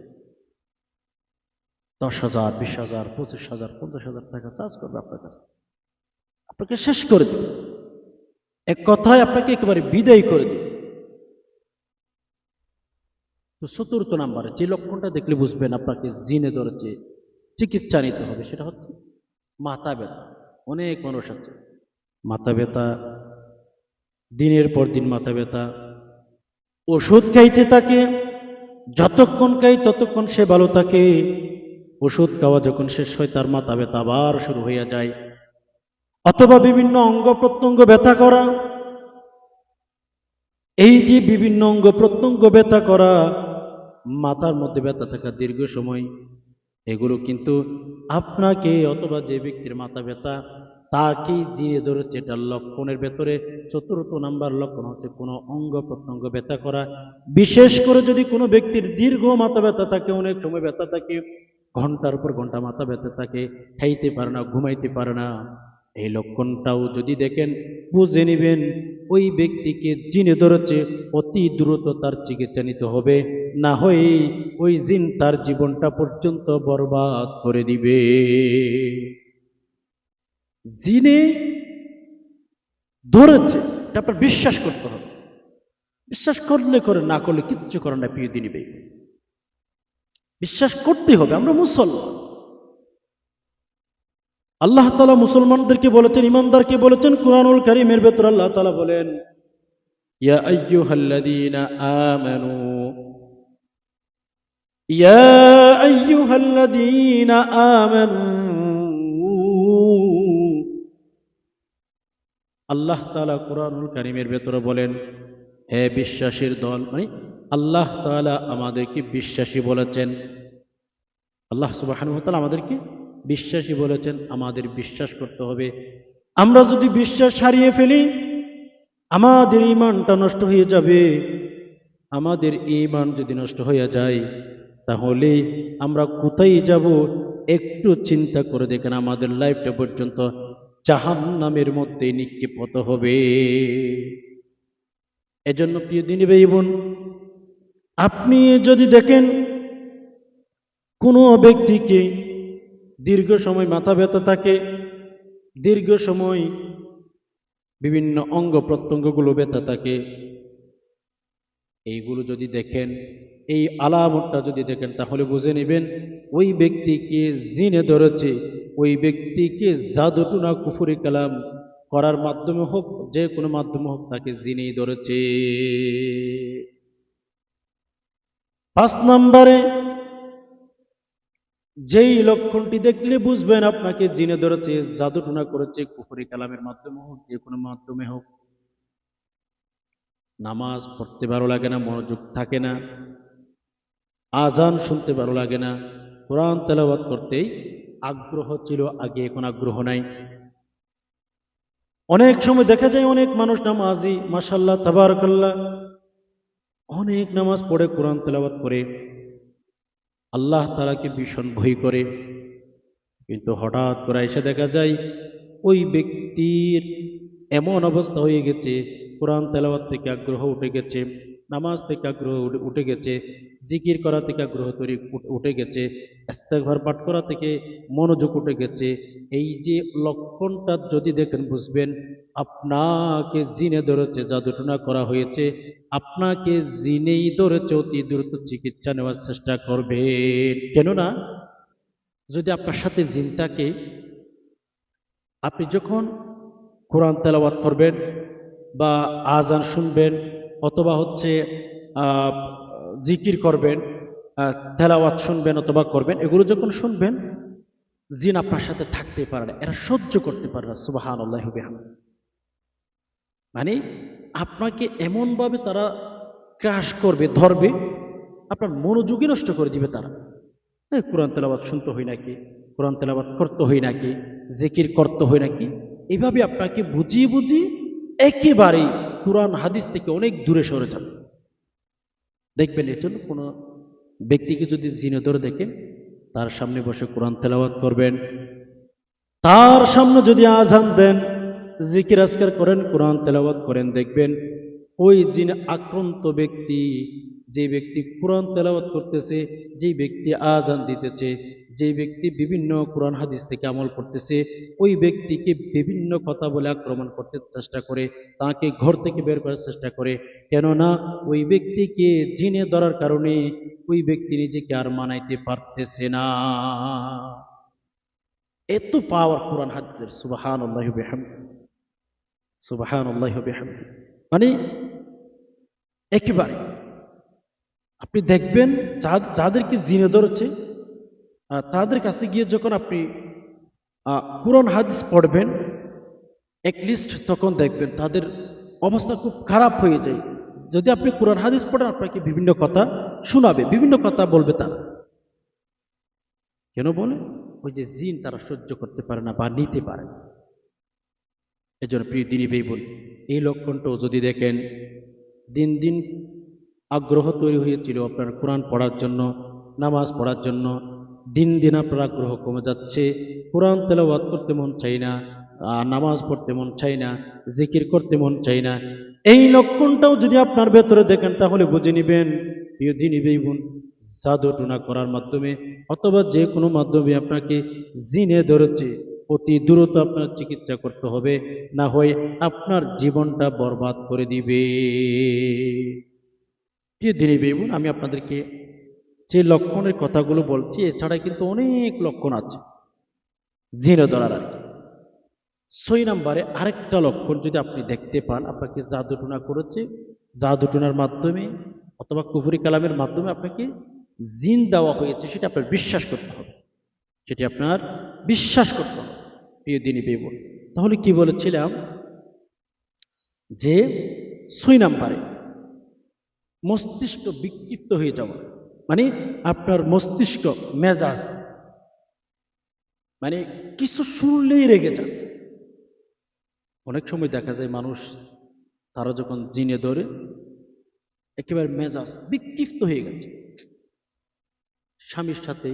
A: 10,000, 20,000, 25,000, 50,000 টাকা চার্জ করবে আপনার কাছ থেকে, আপনাকে শেষ করে দেবে। এক কথায় আপনাকে একেবারে বিদায় করে দেবে। তো 4 নাম্বারে যে লক্ষণটা দেখলে বুঝবেন আপনাকে জিনে ধরেছে, চিকিৎসা নিতে হবে, সেটা হচ্ছে মাথা ব্যথা। অনেক মানুষ আছে মাথা ব্যথা, দিনের পর দিন মাথা ব্যথা, ওষুধ খাইতে থাকে, যতক্ষণ খাই ততক্ষণ সে ভালো থাকে। ওষুধ খাওয়া যখন শেষ হয় তার মাথা ব্যথা আবার শুরু হইয়া যায়। অথবা বিভিন্ন অঙ্গ প্রত্যঙ্গ ব্যথা করা। এই যে বিভিন্ন অঙ্গ প্রত্যঙ্গ ব্যথা করা, মাথার মধ্যে ব্যথা থাকা দীর্ঘ সময়, এগুলো কিন্তু আপনাকে অথবা যে ব্যক্তির মাথা ব্যথা তাকে জিনে ধরেছে। এটার লক্ষণের ভেতরে 4 নাম্বার লক্ষণ হচ্ছে কোনো অঙ্গ প্রত্যঙ্গ ব্যথা করা। বিশেষ করে যদি কোনো ব্যক্তির দীর্ঘ মাথা ব্যথা থাকে, অনেক সময় ব্যথা থাকে, ঘন্টার পর ঘন্টা মাথা ব্যথা থাকে, খাইতে পারে না, ঘুমাইতে পারে না, এই লক্ষণটাও যদি দেখেন বুঝে নেবেন ওই ব্যক্তিকে জিনে ধরেছে। অতি দ্রুত তার চিকিৎসা নিতে হবে, না হয় ওই জিন তার জীবনটা পর্যন্ত বরবাদ করে দিবে। জিনে ধরেছে এটা আপনার বিশ্বাস করতে হবে। বিশ্বাস করলে করে, না করলে কিচ্ছু করে না প্রিয় দিনী ভাই। বিশ্বাস করতে হবে। আমরা মুসলমান, আল্লাহ তাআলা মুসলমানদেরকে বলেছেন, ইমানদারকে বলেছেন কুরআনুল কারীমের ভেতর আল্লাহ তাআলা বলেন, ইয়া আইয়ুহাল্লাযীনা আমানু, ইয়া আইয়ুহাল্লাযীনা আমানু। আল্লাহ তাআলা কুরআনুল কারীমের ভেতরে বলেন, হে বিশ্বাসীর দল, মানে আল্লাহ তাআলা আমাদেরকে বিশ্বাসী বলেছেন। আল্লাহ সুবহানাহু ওয়া তাআলা আমাদেরকে বিশ্বাসী বলেছেন, আমাদের বিশ্বাস করতে হবে। আমরা যদি বিশ্বাস হারিয়ে ফেলি আমাদের ঈমানটা নষ্ট হয়ে যাবে। আমাদের ঈমান যদি নষ্ট হয়ে যায় তাহলে আমরা কোথায় যাব একটু চিন্তা করে দেখেন, আমাদের লাইফটা পর্যন্ত জাহান্নামের মধ্যে নিক্ষেপ হতে হবে। এজন্য প্রিয় দিনী ভাই বোন, আপনি যদি দেখেন কোনো ব্যক্তিকে দীর্ঘ সময় মাথা ব্যথা থাকে, দীর্ঘ সময় বিভিন্ন অঙ্গ প্রত্যঙ্গগুলো ব্যথা থাকে, এইগুলো যদি দেখেন, এই আলামতটা যদি দেখেন, তাহলে বুঝে নেবেন ওই ব্যক্তিকে জিনে ধরেছে, ওই ব্যক্তিকে জাদুটুনা কুফরি কালাম করার মাধ্যমে হোক, যে কোনো মাধ্যমে হোক, তাকে জিনেই ধরেছে। 5 নম্বরে, যেই লক্ষণটি দেখলে বুঝবেন আপনাকে জিনে ধরেছে, জাদুটুনা করেছে, কুফরি কালামের মাধ্যমে হোক, যে কোনো মাধ্যমে হোক, নামাজ পড়তে ভালো লাগে না, মনোযোগ থাকে না, আজান শুনতে ভালো লাগে না, কোরআন তেলাওয়াত করতেই আগ্রহ ছিল আগে, এখন আগ্রহ নাই। অনেক সময় দেখা যায় অনেক মানুষ নামাজি, মাশাআল্লাহ তাবারাকাল্লাহ, অনেক নামাজ পড়ে, কোরআন তেলাওয়াত করে, আল্লাহ তাআলাকে ভীষণ ভয় করে, কিন্তু হঠাৎ করে এসে দেখা যায় ওই ব্যক্তির এমন অবস্থা হয়ে গেছে, কোরআন তেলাওয়াত থেকে আগ্রহ উঠে গেছে, নামাজ থেকে আগ্রহ উঠে গেছে, জিকির করা থেকে আগ্রহ উঠে গেছে, ইস্তেগফার পাঠ করা থেকে মনোযোগ উঠে গেছে। এই যে লক্ষণটা যদি দেখেন, বুঝবেন আপনাকে জিনে ধরেছে, জাদুটনা করা হয়েছে, আপনাকে জিনেই ধরেছে, অতি দ্রুত চিকিৎসা নেওয়ার চেষ্টা করবেন। কেননা যদি আপনার সাথে জিন থাকে, আপনি যখন কোরআন তেলাওয়াত করবেন বা আজান শুনবেন, অথবা হচ্ছে আহ, জিকির করবেন, তেলাওয়াত শুনবেন অথবা করবেন, এগুলো যখন শুনবেন, জিন আপনার সাথে থাকতে পারে না, এরা সহ্য করতে পারে না। সুবহানাল্লাহি ওয়া বিহামদিহি। মানে আপনাকে এমনভাবে তারা ক্রাশ করবে, ধরবে, আপনার মনোযোগই নষ্ট করে দিবে তারা। কোরআন তেলাওয়াত শুনতে হয় নাকি, কোরআন তেলাওয়াত করতে হয় নাকি, জিকির করতে হয় নাকি, এইভাবে আপনাকে বুঝিয়ে বুঝিয়ে একেবারেই কোরআন হাদিস থেকে অনেক দূরে সরে যাবে। দেখবেন এর জন্য কোনো ব্যক্তিকে যদি জিনে ধরে দেখেন, তার সামনে বসে কোরআন তেলাওয়াত করবেন, তার সামনে যদি আজান দেন, জিকির আজকার করেন, কোরআন তেলাওয়াত করেন, দেখবেন ওই জিনে আক্রান্ত ব্যক্তি, যে ব্যক্তি কোরআন তেলাওয়াত করতেছে, যে ব্যক্তি আজান দিতেছে, যে ব্যক্তি বিভিন্ন কোরআন হাদিস থেকে আমল করতেছে, ওই ব্যক্তিকে বিভিন্ন কথা বলে আক্রমণ করতে চেষ্টা করে, তাকে ঘর থেকে বের করার চেষ্টা করে। কেননা ওই ব্যক্তিকে জিনে ধরার কারণে ওই ব্যক্তি নিজেকে আর মানাইতে পারতেছে না। এত পাওয়ার কোরআন হাদিসের, সুবহানাল্লাহি ওয়া বিহামদিহি, সুবহানাল্লাহি ওয়া বিহামদিহি। মানে একেবারে আপনি দেখবেন যাদেরকে জিনে ধরেছে, তাদের কাছে গিয়ে যখন আপনি কোরআন হাদিস পড়বেন, লিস্ট তখন দেখবেন তাদের অবস্থা খুব খারাপ হয়ে যায়। যদি আপনি কোরআন হাদিস পড়েন, আপনাকে বিভিন্ন কথা শোনাবে, বিভিন্ন কথা বলবে তারা। কেন বলে? ওই যে জিন তারা সহ্য করতে পারে না বা নিতে পারে না। এজন্য প্রিয় দিনী ভাই বোন, এই লক্ষণটাও যদি দেখেন, দিন দিন আগ্রহ তৈরি হয়েছিল আপনার কোরআন পড়ার জন্য, নামাজ পড়ার জন্য, দিন দিন আপনার আগ্রহ কমে যাচ্ছে, কোরআন তেলাওয়াত করতে মন চাই না, নামাজ পড়তে মন চাই না, জিকির করতে মন চাই না, এই লক্ষণটাও যদি আপনার ভেতরে দেখেন, তাহলে বুঝে নেবেন প্রিয় দিনী ভাই বোন, জাদু টুনা করার মাধ্যমে অথবা যে কোনো মাধ্যমে আপনাকে জিনে ধরেছে। অতি দ্রুত আপনার চিকিৎসা করতে হবে, না হয় আপনার জীবনটা বরবাদ করে দিবে। প্রিয় দিনী ভাই বোন, আমি আপনাদেরকে যে লক্ষণের কথাগুলো বলছি, এছাড়া কিন্তু অনেক লক্ষণ আছে জিনে ধরার আর কি। 6 নম্বরে আরেকটা লক্ষণ যদি আপনি দেখতে পান, আপনাকে জাদুটুনা করেছে, জাদুটুনার মাধ্যমে অথবা কুফরি কালামের মাধ্যমে আপনাকে জিন দেওয়া হয়েছে, সেটা আপনার বিশ্বাস করতে হবে, সেটি আপনার বিশ্বাস করতে হবে প্রিয় দিনী ভাই বোন। তাহলে কি বলেছিলাম যে 6 নম্বরে মস্তিষ্ক বিক্ষিপ্ত হয়ে যাওয়া, মানে আপনার মস্তিষ্ক মেজাজ, মানে কিছু শুনলেই রেগে যান। অনেক সময় দেখা যায় মানুষ, তারা যখন জিনে ধরে একেবারে মেজাজ বিক্ষিপ্ত হয়ে গেছে, স্বামীর সাথে,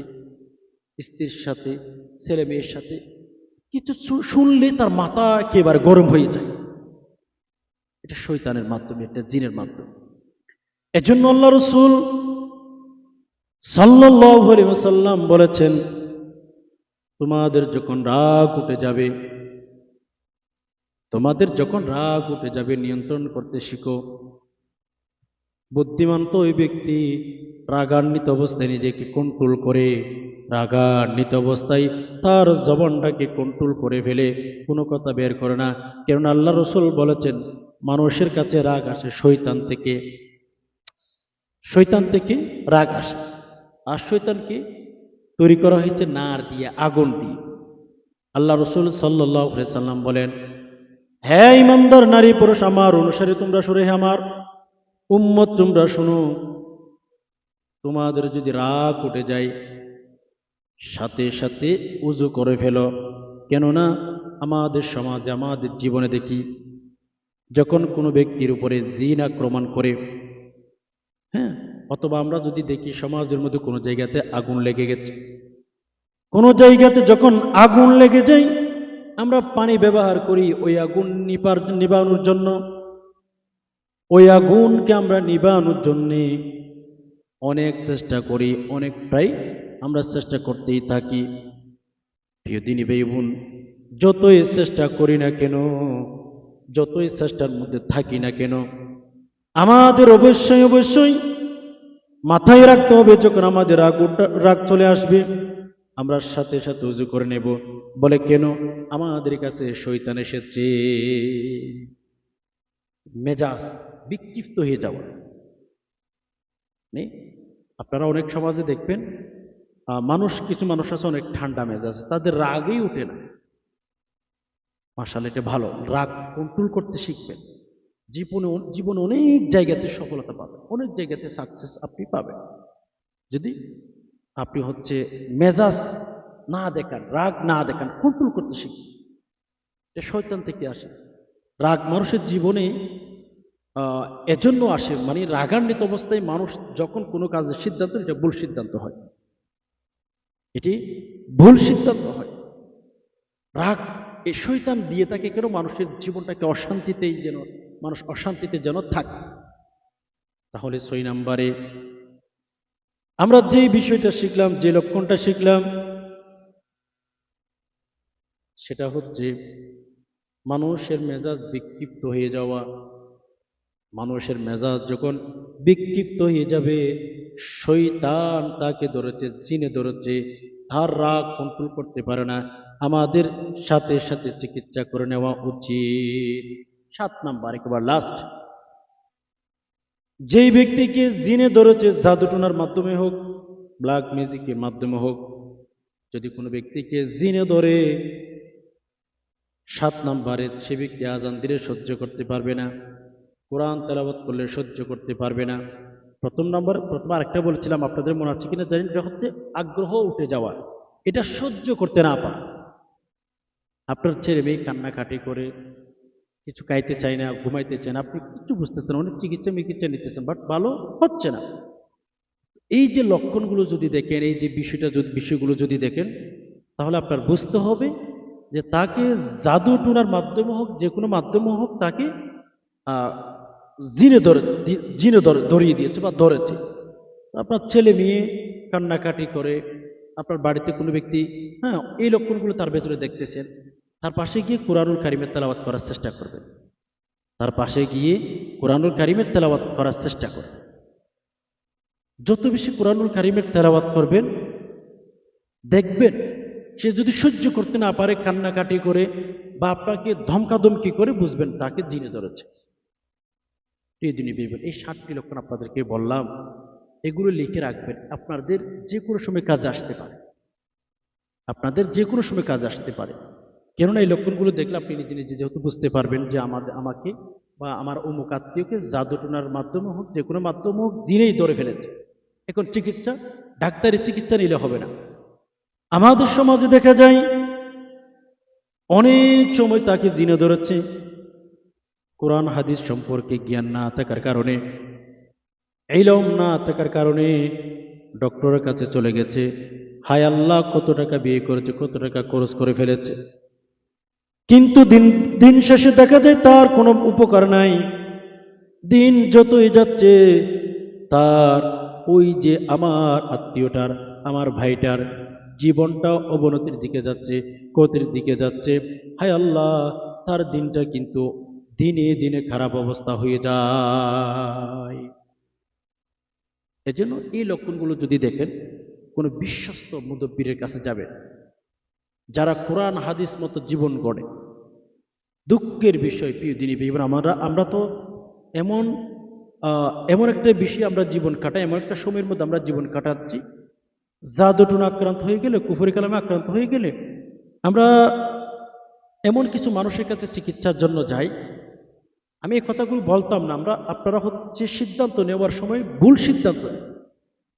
A: স্ত্রীর সাথে, ছেলে মেয়ের সাথে কিছু শুনলে তার মাথা একেবারে গরম হয়ে যায়। এটা শয়তানের মাধ্যমে, এটা জিনের মাধ্যমে। এজন্য আল্লাহ রাসূল সাল্লাল্লাহু আলাইহি ওয়াসাল্লাম বলেছেন, তোমাদের যখন রাগ উঠে যাবে, তোমাদের যখন রাগ উঠে যাবে, নিয়ন্ত্রণ করতে শিখো। বুদ্ধিমান তো ওই ব্যক্তি রাগান্বিত অবস্থায় নিজেকে কন্ট্রোল করে, রাগান্বিত অবস্থায় তার জবানটাকে কন্ট্রোল করে ফেলে, কোনো কথা বের করে না। কেননা আল্লাহ রসুল বলেছেন, মানুষের কাছে রাগ আসে শয়তান থেকে, শয়তান থেকে রাগ আসে। আর শয়তানকে তৈরি করা হয়েছে নার দিয়ে, আগুন দিয়ে। আল্লাহ রসুল সাল্লাল্লাহু আলাইহি সাল্লাম বলেন, হ্যাঁ ইমানদার নারী পুরুষ আমার অনুসারী তোমরা শুনে, আমার উম্মত তোমরা শুনো, তোমাদের যদি রাগ উঠে যায় সাথে সাথে উজু করে ফেলো। কেননা আমাদের সমাজে, আমাদের জীবনে দেখি, যখন কোনো ব্যক্তির উপরে জিন আক্রমণ করে, হ্যাঁ, অথবা আমরা যদি দেখি সমাজের মধ্যে কোনো জায়গাতে আগুন লেগে গেছে, কোনো জায়গাতে যখন আগুন লেগে যায়, আমরা পানি ব্যবহার করি ওই আগুন নিবানোর জন্য। ওই আগুনকে আমরা নিবানোর জন্যে অনেক চেষ্টা করি, অনেকটাই আমরা চেষ্টা করতেই থাকি। প্রিয় দিনী ভাই বোন, যতই চেষ্টা করি না কেন, যতই চেষ্টার মধ্যে থাকি না কেন, আমাদের অবশ্যই অবশ্যই মাথায় রাখতে হবে, যখন আমাদের রাগ চলে আসবে আমরা সাথে সাথে উজু করে নেব। বলে কেন? আমাদের কাছে শয়তান এসেছে। মেজাজ বিক্ষিপ্ত হয়ে যাওয়া নেই। আপনারা অনেক সমাজে দেখবেন, কিছু মানুষ আছে অনেক ঠান্ডা মেজাজ, তাদের রাগই উঠে না। মাশাআল্লাহ, এটা ভালো। রাগ কন্ট্রোল করতে শিখবেন, জীবনে অনেক জায়গাতে সফলতা পাবেন, অনেক জায়গাতে সাকসেস আপনি পাবেন, যদি আপনি মেজাজ না দেখান, রাগ না দেখান, কন্ট্রোল করতে শিখবেন। এটা শয়তান থেকে আসে। রাগ মানুষের জীবনে এজন্য আসে, মানে রাগান্বিত অবস্থায় মানুষ যখন কোনো কাজের সিদ্ধান্ত, এটা ভুল সিদ্ধান্ত হয়, এটি ভুল সিদ্ধান্ত হয়। রাগ এই শয়তান দিয়ে থাকে কেন? মানুষের জীবনটাকে অশান্তিতেই যেন, মানুষ অশান্তিতে যেন থাকে। তাহলে 6 নম্বরে আমরা যে বিষয়টা শিখলাম, যে লক্ষণটা শিখলাম, সেটা হচ্ছে মানুষের মেজাজ বিক্ষিপ্ত হয়ে যাওয়া। মানুষের মেজাজ যখন বিক্ষিপ্ত হয়ে যাবে, শয়তান তাকে ধরেছে, জিনে ধরেছে, তার রাগ কন্ট্রোল করতে পারে না। আমাদের সাথে সাথে চিকিৎসা করে নেওয়া উচিত। 7 নাম্বার, একেবারে লাস্ট, যেই ব্যক্তিকে জিনে ধরেছে, জাদুটোনার মাধ্যমে হোক, ব্ল্যাক ম্যাজিকের মাধ্যমে হোক, যদি কোনো ব্যক্তিকে জিনে ধরে, 7 নাম্বারে সে ব্যক্তি আজান দিলে সহ্য করতে পারবে না, কোরআন তেলাওয়াত করলে সহ্য করতে পারবে না। প্রথম আরেকটা বলেছিলাম, আপনাদের মনে আছে কিনা জানি, এটা হচ্ছে আগ্রহ উঠে যাওয়া, এটা সহ্য করতে না পারা। আপনার ছেলে মেয়ে কান্নাকাটি করে, কিছু খাইতে চায় না, ঘুমাইতে চায় না, আপনি কিছু বুঝতেছেন, অনেক চিকিৎসা মিকিৎসা নিতেছেন, বাট ভালো হচ্ছে না। এই যে লক্ষণগুলো যদি দেখেন, এই যে বিষয়গুলো যদি দেখেন, তাহলে আপনার বুঝতে হবে যে তাকে জাদু টুনার মাধ্যমে হোক, যে কোনো মাধ্যমে হোক, তাকে ধরিয়ে দিয়েছে বা ধরেছে। আপনার ছেলে মেয়ে কান্নাকাটি করে, আপনার বাড়িতে কোনো ব্যক্তি, হ্যাঁ, এই লক্ষণগুলো তার ভেতরে দেখতেছেন, তার পাশে গিয়ে কুরআনুল কারীমের তেলাওয়াত করার চেষ্টা করবেন। তার পাশে গিয়ে কুরআনুল কারীমের তেলাওয়াত করার চেষ্টা করবেন। যত বেশি কুরআনুল কারীমের তেলাওয়াত করবেন, দেখবেন সে যদি সহ্য করতে না পারে, কান্নাকাটি করে বা আপনাকে ধমকাধমকি করে, বুঝবেন তাকে জিনে ধরেছে। এই 7টি লক্ষণ আপনাদেরকে বললাম, এগুলো লিখে রাখবেন, আপনাদের যে কোনো সময় কাজে আসতে পারে, আপনাদের যে কোনো সময় কাজে আসতে পারে। কেননা এই লক্ষণগুলো দেখলে আপনি নিজে নিজে যেহেতু বুঝতে পারবেন যে আমাকে বা আমার অমুক আত্মীয়কে জাদুটোনার মাধ্যমে হোক, যে কোনো মাধ্যমে হোক, জিনেই ধরে ফেলেছে। এখন চিকিৎসা, ডাক্তারি চিকিৎসা নিলে হবে না। আমাদের সমাজে দেখা যায় অনেক সময় তাকে জিনে ধরেছে, কোরআন হাদিস সম্পর্কে জ্ঞান না থাকার কারণে, ইলম না থাকার কারণে ডক্টরের কাছে চলে গেছে, হায় আল্লাহ, কত টাকা বিয়ে করেছে, কত টাকা খরচ করে ফেলেছে, কিন্তু দিন শেষে দেখা যায় তার কোনো উপকার নাই। দিন যতই যাচ্ছে, তার ওই যে আমার আত্মীয়টার, আমার ভাইটার জীবনটা অবনতির দিকে যাচ্ছে, ক্ষতির দিকে যাচ্ছে। হায় আল্লাহ, তার দিনটা কিন্তু দিনে দিনে খারাপ অবস্থা হয়ে যায়। এজন্য এই লক্ষণগুলো যদি দেখেন, কোনো বিশ্বস্ত মুদব্বিরের কাছে যাবেন, যারা কোরআন হাদিস মতো জীবন গড়ে। দুঃখের বিষয় প্রিয় দিনী ভাই বোন, আমরা তো এমন এমন একটা বিষয় আমরা জীবন কাটাই, এমন একটা সময়ের মধ্যে আমরা জীবন কাটাচ্ছি, জাদুটুন আক্রান্ত হয়ে গেলে, কুফরি কালামে আক্রান্ত হয়ে গেলে আমরা এমন কিছু মানুষের কাছে চিকিৎসার জন্য যাই। আমি এই কথাগুলো বলতাম না, আপনারা হচ্ছে সিদ্ধান্ত নেওয়ার সময় ভুল সিদ্ধান্ত নেন,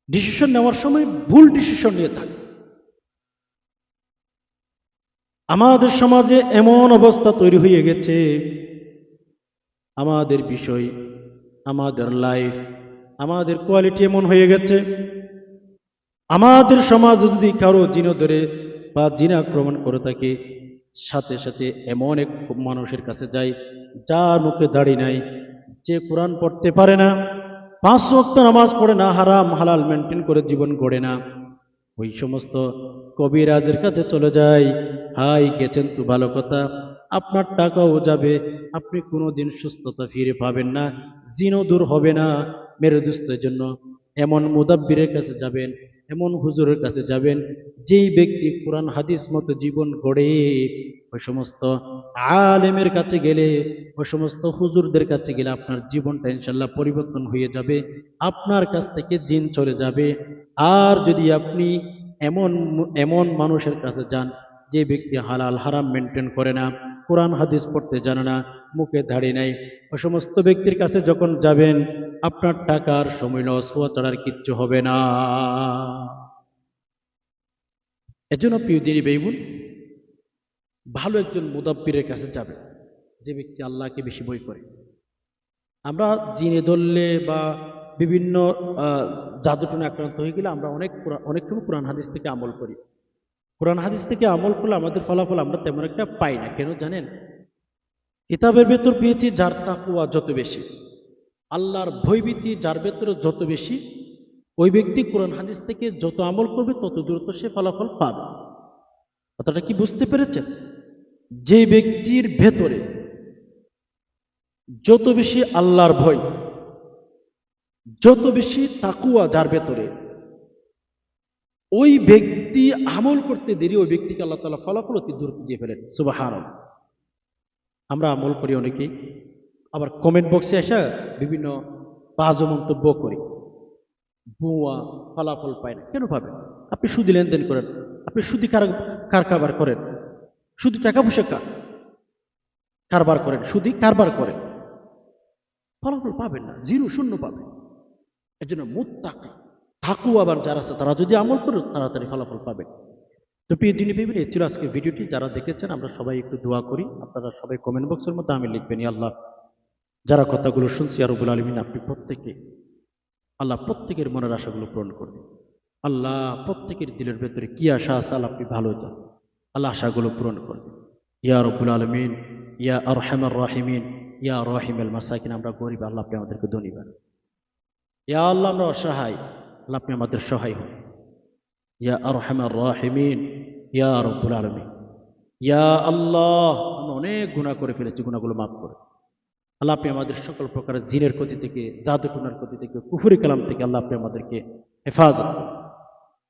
A: ডিসিশন নেওয়ার সময় ভুল ডিসিশন নিয়ে থাকে। আমাদের সমাজে এমন অবস্থা তৈরি হয়ে গেছে, আমাদের বিষয়, আমাদের লাইফ, আমাদের কোয়ালিটি এমন হয়ে গেছে, আমাদের সমাজ যদি কারো জিনা ধরে বা জিনা আক্রমণ করে থাকে, সাথে সাথে এমন এক মানুষের কাছে যায় যার মুখে দাড়ি নাই, যে কোরআন পড়তে পারে না, 5 ওয়াক্ত নামাজ পড়ে না, হারাম হালাল মেনটেন করে জীবন গড়ে না, ওই সমস্ত কবিরাজের কাছে চলে যায়। হাই গেছেন তো ভালো কথা, আপনার টাকাও যাবে, আপনি কোনোদিন সুস্থতা ফিরে পাবেন না, জিনও দূর হবে না। মেরে দুস্থের জন্য এমন মুদাব্বিরের কাছে যাবেন, এমন হুজুরের কাছে যাবেন, যেই ব্যক্তি কোরআন হাদিস মতো জীবন গড়ে। ওই সমস্ত আলেমের কাছে গেলে, ওই সমস্ত হুজুরদের কাছে গেলে আপনার জীবনটা ইনশাল্লাহ পরিবর্তন হয়ে যাবে, আপনার কাছ থেকে জিন চলে যাবে। আর যদি আপনি এমন এমন মানুষের কাছে যান, যে ব্যক্তি হালাল হারাম মেনটেন করে না, কোরআন হাদিস পড়তে জানে না, মুখে দাড়ি নাই, ওই সমস্ত ব্যক্তির কাছে যখন যাবেন, আপনার টাকার সময় লস হওয়া ছাড়ার কিচ্ছু হবে না। এজন্য প্রিয় দিনী ভাই বোন, ভালো একজন মুদাব্বিরের কাছে যাবেন, যে ব্যক্তি আল্লাহকে বেশি ভয় করে। আমরা জিনে ধরলে বা বিভিন্ন জাদুটনে আক্রান্ত হয়ে গেলে আমরা অনেক সময় কোরআন হাদিস থেকে আমল করি। কোরআন হাদিস থেকে আমল করলে আমাদের ফলাফল আমরা তেমন একটা পাই না। কেন জানেন? কিতাবের ভেতর পেয়েছি যার তাকওয়া যত বেশি, আল্লাহর ভয়ভীতি যার ভেতরে যত বেশি, ওই ব্যক্তি কোরআন হাদিস থেকে যত আমল করবে তত দ্রুত সে ফলাফল পাবে। কথাটা কি বুঝতে পেরেছেন? যে ব্যক্তির ভেতরে যত বেশি আল্লাহর ভয়, যত বেশি তাকুয়া যার ভেতরে, ওই ব্যক্তি আমল করতে দেরি, ওই ব্যক্তিকে আল্লাহ তাআলা ফলাফল অতি দ্রুত দিয়ে ফেলেন। সুবহানাল্লাহ। আমরা আমল করি অনেকেই, আবার কমেন্ট বক্সে এসে বিভিন্ন বাজে মন্তব্য করি, ভুয়া, ফলাফল পায় না। কেন পাবেন? আপনি সুদি লেনদেন করেন, আপনি সুদি কারবার করেন, সুদি টাকা পয়সা কারবার করেন, সুদি কারবার করেন, ফলাফল পাবেন না, জিরো, শূন্য পাবেন। এর জন্য মুত্তাকি তাকওয়াবান যারা আছে তারা যদি আমল করে তাড়াতাড়ি ফলাফল পাবেন। তো প্রিয় দিনী ভাই বোন, এই ছিল আজকে ভিডিওটি। যারা দেখেছেন আমরা সবাই একটু দোয়া করি, আপনারা সবাই কমেন্ট বক্সের মধ্যে আমি লিখবেন, ইয়া আল্লাহ, যারা কথাগুলো শুনছি ইয়া রাব্বুল আলামিন, আপনি আল্লাহ প্রত্যেকের মনের আশাগুলো পূরণ করবেন। আল্লাহ প্রত্যেকের দিলের ভেতরে কি আশা আছে আল্লাহ আপনি ভালো জানেন, আল্লাহ আশাগুলো পূরণ করবেন। ইয়া রাব্বুল আলামিন, ইয়া আরহামার রাহিমিন, ইয়া রাহিমাল মাসাকিন। আমরা গরিব, আল্লাহ আপনি আমাদেরকে ধনী বানান। ইয়া আল্লাহ আমরা অসহায়, আল্লাহ আপনি আমাদের সহায় হন। ইয়া আরহামার রাহিমিন, ইয়া রাব্বুল আলামিন। ইয়া আল্লাহ, আমরা অনেক গুনাহ করে ফেলেছি, গুনাহগুলো মাফ করে আল্লাহ আপনি আমাদের সকল প্রকারের জিনের ক্ষতি থেকে, জাদুটুনার ক্ষতি থেকে, কুফরি কালাম থেকে আল্লাহ আপনি আমাদেরকে হেফাজত করুন।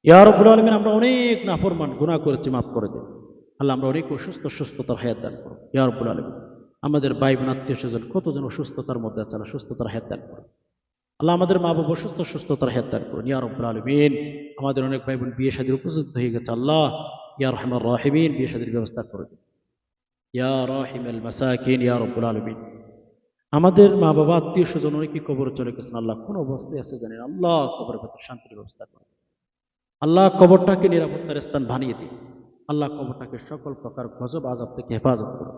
A: ইয়া রাব্বুল আলামিন, আমরা অনেক নাফরমান গুনাহ করেছি, মাফ করে দেন আল্লাহ। আমরা অনেক সুস্থতার হায়াত দান করুন ইয়া রাব্বুল আলামিন। আমাদের ভাই বোন আত্মীয় স্বজন কতজন অসুস্থতার মধ্যে আছে, আল্লাহ সুস্থতার হায়াত দান করুন আল্লাহ। আমাদের মা বাবা সুস্থতার হায়াত দান করুন ইয়া রাব্বুল আলামিন। আমাদের অনেক ভাই বোন বিয়ে শাদীর উপযুক্ত হয়ে গেছে, আল্লাহ ইয়া আরহামার রাহিমিন, বিয়ে শাদীর ব্যবস্থা করে দিন ইয়া রাহিমাল মাসাকিন, ইয়া রাব্বুল আলামিন। আমাদের মা বাবা আত্মীয় স্বজন অনেকে কবরে চলে গেছেন, আল্লাহ কোন অবস্থায় আছে জানেন, আল্লাহ কবরের ভেতর শান্তির ব্যবস্থা করেন আল্লাহ। কবরটাকে নিরাপত্তার স্থান বানিয়ে দিন আল্লাহ। কবরটাকে সকল প্রকার গজব আযাব থেকে হেফাজত করুন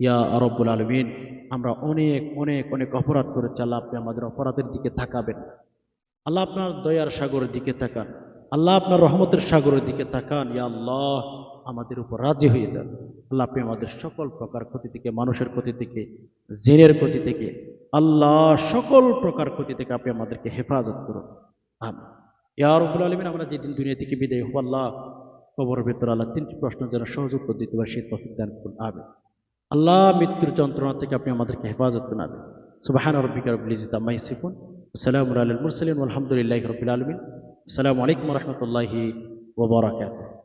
A: ইয়া রাব্বুল আলামিন। আমরা অনেক অনেক অনেক অপরাধ করেছি, আল্লাহ আপনি আমাদের অপরাধের দিকে তাকাবেন আল্লাহ। আপনার দয়ার সাগরের দিকে তাকান আল্লাহ, আপনার রহমতের সাগরের দিকে তাকান ইয়া আল্লাহ। আমাদের উপর রাজি হয়ে যান আল্লাহ। আপনি আমাদের সকল প্রকার ক্ষতি থেকে, মানুষের ক্ষতি থেকে, জিনের ক্ষতি থেকে, আল্লাহ সকল প্রকার ক্ষতি থেকে আপনি আমাদেরকে হেফাজত করুন আমিন ইয়া রাব্বুল আলামিন। আমরা যেদিন দুনিয়া থেকে বিদায় হব আল্লাহ, কবরের ভেতর আল্লাহ 3টি প্রশ্ন যেন সহজ উত্তর দিতে পারে সেই তৌফিক দান করুন আমিন আল্লাহ। মৃত্যুর যন্ত্রণা থেকে আপনি আমাদেরকে হেফাজত করুন আমিন। সুবহান রাব্বিকা রাব্বিল ইজ্জাতি আম্মা ইয়াসিফুন আসসালামু আলাল মুরসালিন ওয়ালহামদুলিল্লাহি রাব্বিল আলামিন। আসসালামু আলাইকুম ওয়া রাহমাতুল্লাহি ওয়া বারাকাতুহু।